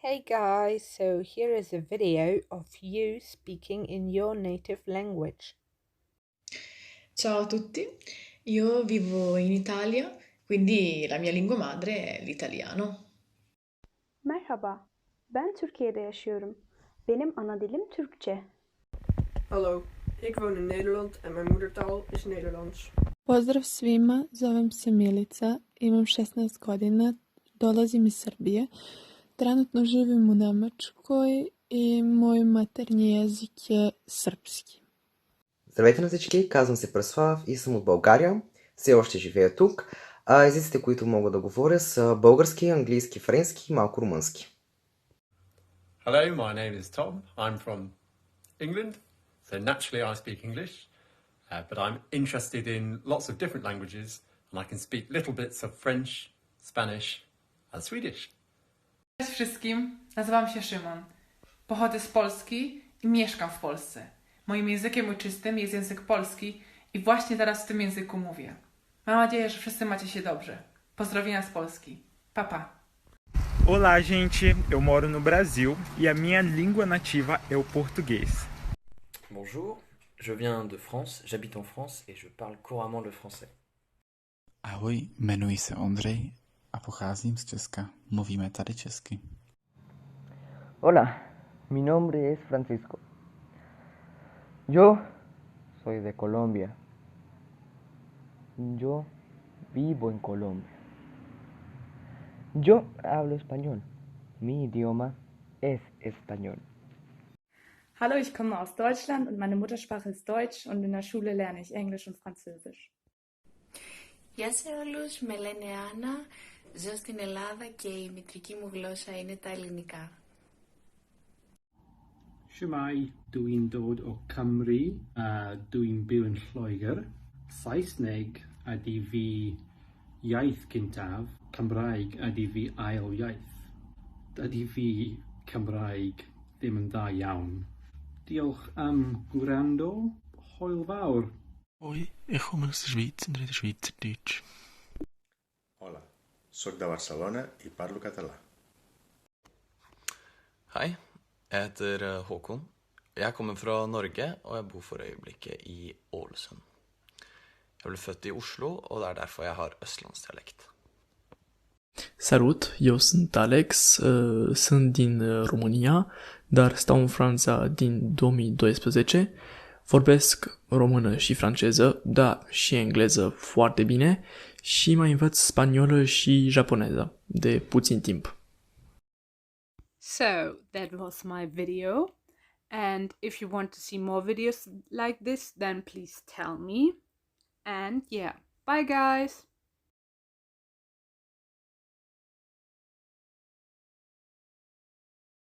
Hey guys, so here is a video of you speaking in your native language. Ciao a tutti, io vivo in Italia, quindi la mia lingua madre è l'italiano. Merhaba, ben Türkiye'de yaşıyorum. Benim ana dilim Türkçe. Hallo, ik woon in Nederland en mijn moedertaal is Nederlands. Pozdrav svima, zovem se Milica, imam 16 godina, dolazim iz Srbije. Trenutno živim u Nemačkoj и мой матерни език е сръбски. Здравейте на всички, казвам се Преслав и съм от България. Все още живея тук. Езиците, които мога да говоря са български, английски, френски и малко румънски. Hello, my name is Tom. I'm from England, so naturally I speak English, but I'm interested in lots of different languages, and I can speak little bits of French, Spanish, and Swedish. Cześć wszystkim, nazywam się Szymon. Pochodzę z Polski i mieszkam w Polsce. Moim językiem ojczystym jest język polski i właśnie teraz w tym języku mówię. Mam nadzieję, że wszyscy macie się dobrze. Pozdrowienia z Polski. Pa, pa. Olá, gente! Eu moro no Brasil e a minha língua nativa é o português. Bonjour, je viens de France, j'habite en France et je parle couramment le français. Ahoj, jmenuji se Ondřej a pocházím z Česka. Mluvíme tady česky. Hola, mi nombre es Francisco. Yo soy de Colombia. Yo vivo en Colombia. Yo hablo español. Mi idioma es español. Hallo, ich komme aus Deutschland und meine Muttersprache ist Deutsch und in der Schule lerne ich Englisch und Französisch. Γεια σε όλους, με λένε Άννα, ζω στην Ελλάδα και η μητρική μου γλώσσα είναι τα ελληνικά. Shwmae, dwi'n dod o Cymru, dwi'n byw yn Lloegr. Saesneg ydy fi iaith cyntaf, Cymraeg ydy fi ail iaith. Ydy fi Cymraeg ddim yn dda iawn. Diolch am gwrando, hwyl fawr. Hoi, ik kom uit de Schweiz en dit is Schweizerdeutsch. Hola, soc de Barcelona i parlo català. Hei, jeg heter Håkon. Jeg kommer fra Norge, og jeg bor for øyeblikket i Ålesund. Jeg ble født i Oslo, og det er derfor jeg har østlandsdialekt. Salut, eu sunt Alex, sunt din România, dar stau în Franța din 2012. Vorbesc română și franceză, da, și engleză foarte bine și mai învăț spaniolă și japoneză de puțin timp. So, that was my video. And if you want to see more videos like this, then please tell me. And yeah, bye guys!